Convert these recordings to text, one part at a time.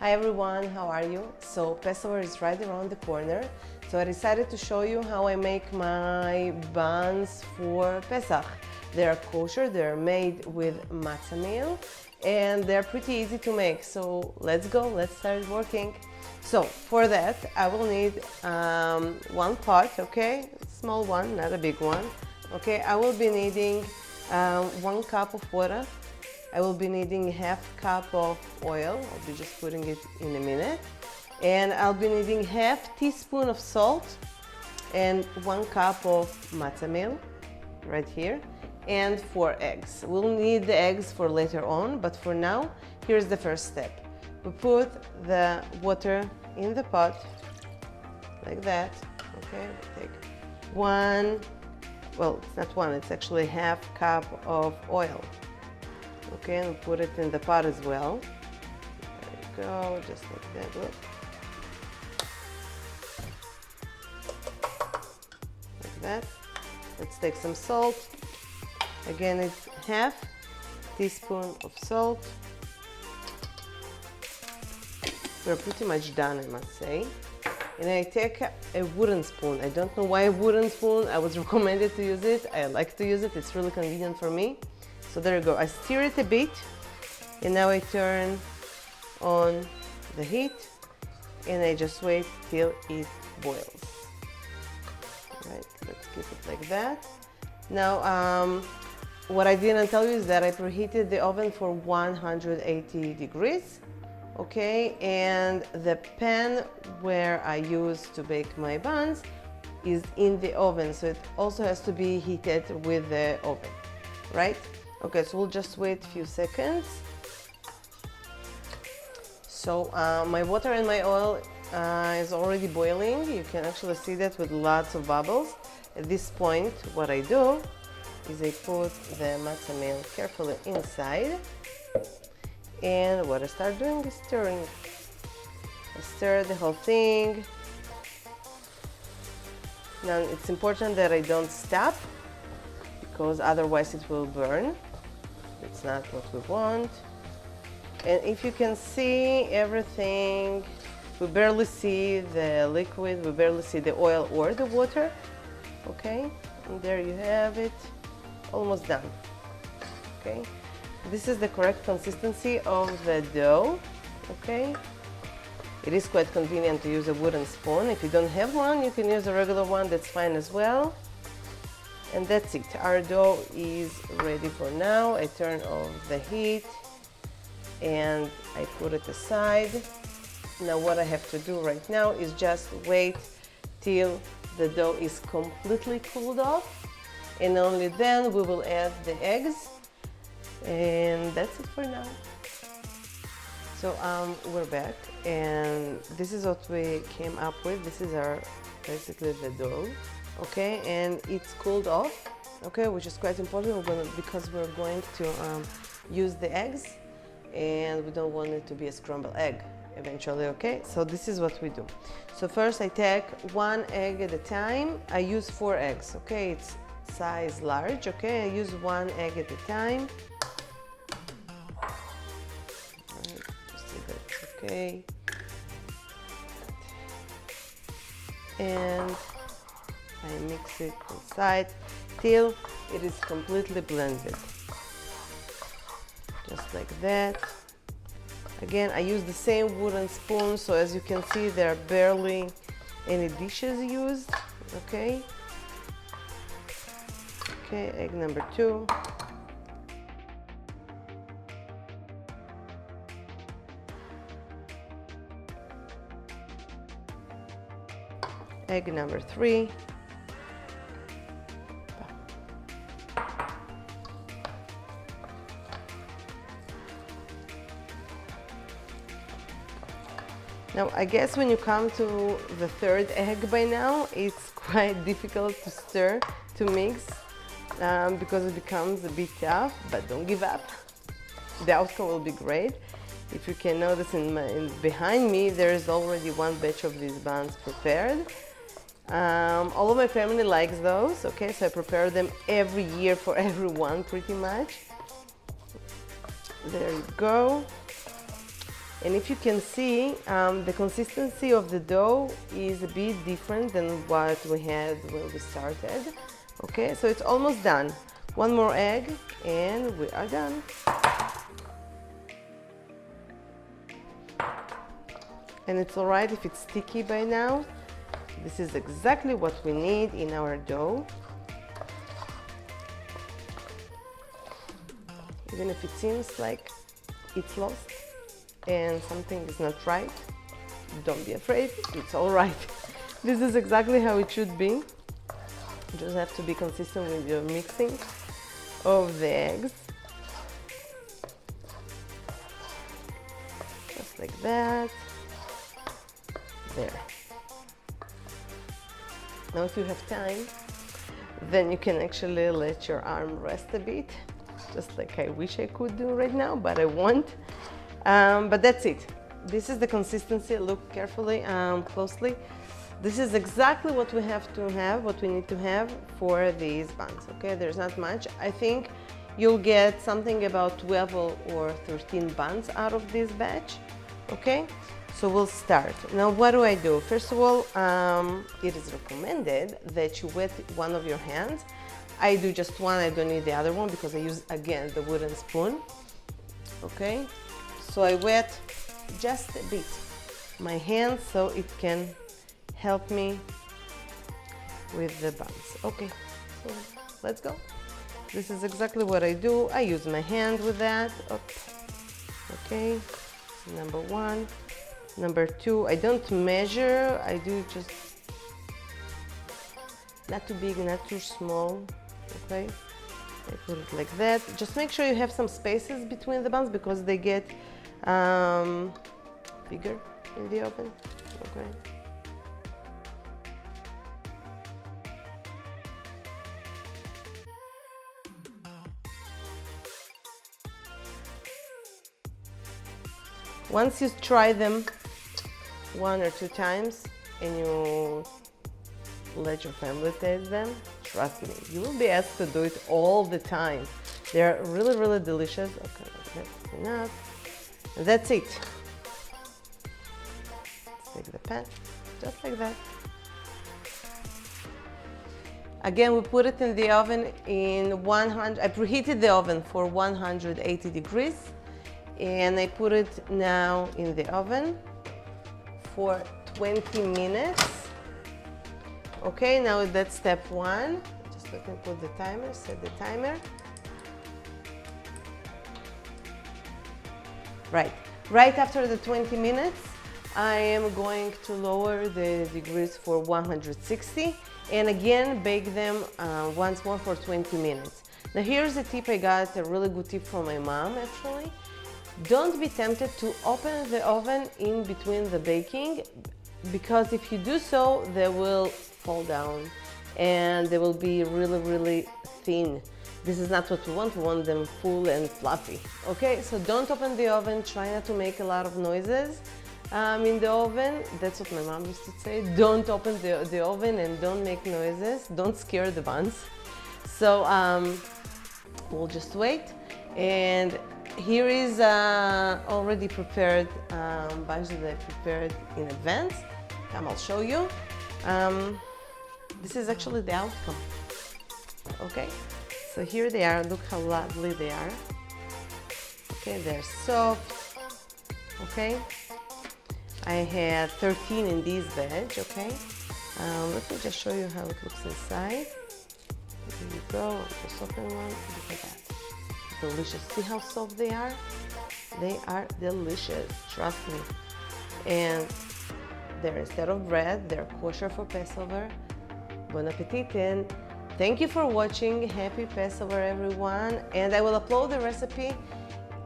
Hi everyone, how are you? So Passover is right around the corner, so I decided to show you how I make my buns for Pesach. They are kosher, they're made with matza meal, and they're pretty easy to make. So let's go, let's start working. So for that I will need one pot, okay? Small one, not a big one. Okay, I will be needing 1 cup of water. I will be needing half cup of oil. I'll be just putting it in a minute. And I'll be needing half teaspoon of salt and 1 cup of matza meal right here, and 4 eggs. We'll need the eggs for later on, but for now, here's the first step. We put the water in the pot like that. Okay, we take it's not one, it's actually half cup of oil. Okay, and put it in the pot as well. There you go, just like that. Look. Like that. Let's take some salt. Again, it's half teaspoon of salt. We're pretty much done, I must say. And I take a wooden spoon. I don't know why a wooden spoon. I was recommended to use it. I like to use it. It's really convenient for me. So there you go. I stir it a bit, and now I turn on the heat, and I just wait till it boils. All right, let's keep it like that. Now, what I didn't tell you is that I preheated the oven for 180 degrees. Okay, and the pan where I use to bake my buns is in the oven, so it also has to be heated with the oven, right? Okay, so we'll just wait a few seconds. So my water and my oil is already boiling. You can actually see that with lots of bubbles. At this point, what I do is I put the matza meal carefully inside. And what I start doing is stirring. I stir the whole thing. Now it's important that I don't stop, because otherwise it will burn. It's not what we want. And if you can see everything, we barely see the liquid, we barely see the oil or the water. Okay, and there you have it, almost done. Okay, this is the correct consistency of the dough. Okay, it is quite convenient to use a wooden spoon. If you don't have one, you can use a regular one, that's fine as well. And that's it, our dough is ready for now. I turn off the heat and I put it aside. Now what I have to do right now is just wait till the dough is completely cooled off, and only then we will add the eggs, and that's it for now. So we're back, and this is what we came up with. This is our basically the dough. Okay, and it's cooled off, okay, which is quite important because we're going to use the eggs, and we don't want it to be a scrambled egg eventually. Okay, so this is what we do. So first I take 1 egg at a time. I use 4 eggs, okay, it's size large. Okay, I use 1 egg at a time. Okay, and I mix it inside till it is completely blended, just like that. Again, I use the same wooden spoon, so as you can see there are barely any dishes used. Okay, okay, egg number 2. Egg number 3. Now, I guess when you come to the 3rd egg by now, it's quite difficult to stir, to mix, because it becomes a bit tough, but don't give up. The outcome will be great. If you can notice behind me, there is already 1 batch of these buns prepared. All of my family likes those, okay, so I prepare them every year for everyone pretty much. There you go. And if you can see, the consistency of the dough is a bit different than what we had when we started. Okay, so it's almost done. One more egg and we are done. And it's all right if it's sticky by now. This is exactly what we need in our dough. Even if it seems like it's lost and something is not right, don't be afraid, it's all right. This is exactly how it should be. You just have to be consistent with your mixing of the eggs. Just like that. There. Now if you have time, then you can actually let your arm rest a bit, just like I wish I could do right now, but I won't. But that's it. This is the consistency. Look carefully, closely. This is exactly what we have to have, what we need to have for these buns, okay? There's not much. I think you'll get something about 12 or 13 buns out of this batch, okay? So we'll start. Now what do I do? First of all, it is recommended that you wet one of your hands. I do just one, I don't need the other one because I use, again, the wooden spoon. Okay, so I wet just a bit my hand so it can help me with the buns. Okay, so let's go. This is exactly what I do. I use my hand with that. Okay, number one. Number two, I don't measure, I do just not too big, not too small, okay? I put it like that. Just make sure you have some spaces between the buns because they get bigger in the oven, okay? Once you try them 1 or 2 times and you let your family taste them, trust me, you will be asked to do it all the time. They're really, really delicious. Okay, that's enough. And that's it. Let's take the pan, just like that. Again, we put it in the oven in 100, I preheated the oven for 180 degrees. And I put it now in the oven for 20 minutes. Okay, now that's step one. Just let me put the timer, set the timer. Right after the 20 minutes, I am going to lower the degrees for 160 and again bake them once more for 20 minutes. Now here's a tip I got, a really good tip from my mom actually. Don't be tempted to open the oven in between the baking because if you do so, they will fall down and they will be really, really thin. This is not what we want them full and fluffy. Okay, so don't open the oven, try not to make a lot of noises in the oven. That's what my mom used to say. Don't open the oven and don't make noises. Don't scare the buns. So we'll just wait. And here is already prepared bunch that I prepared in advance. Come, I'll show you. This is actually the outcome. Okay, so here they are. Look how lovely they are. Okay, they're soft. Okay, I had 13 in this batch. Okay, let me just show you how it looks inside. Here you go. Just open one. Look at that. Delicious. See how soft they are? They are delicious, trust me. And they're instead of bread, they're kosher for Passover. Bon appetit and thank you for watching. Happy Passover everyone. And I will upload the recipe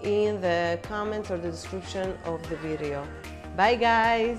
in the comments or the description of the video. Bye guys!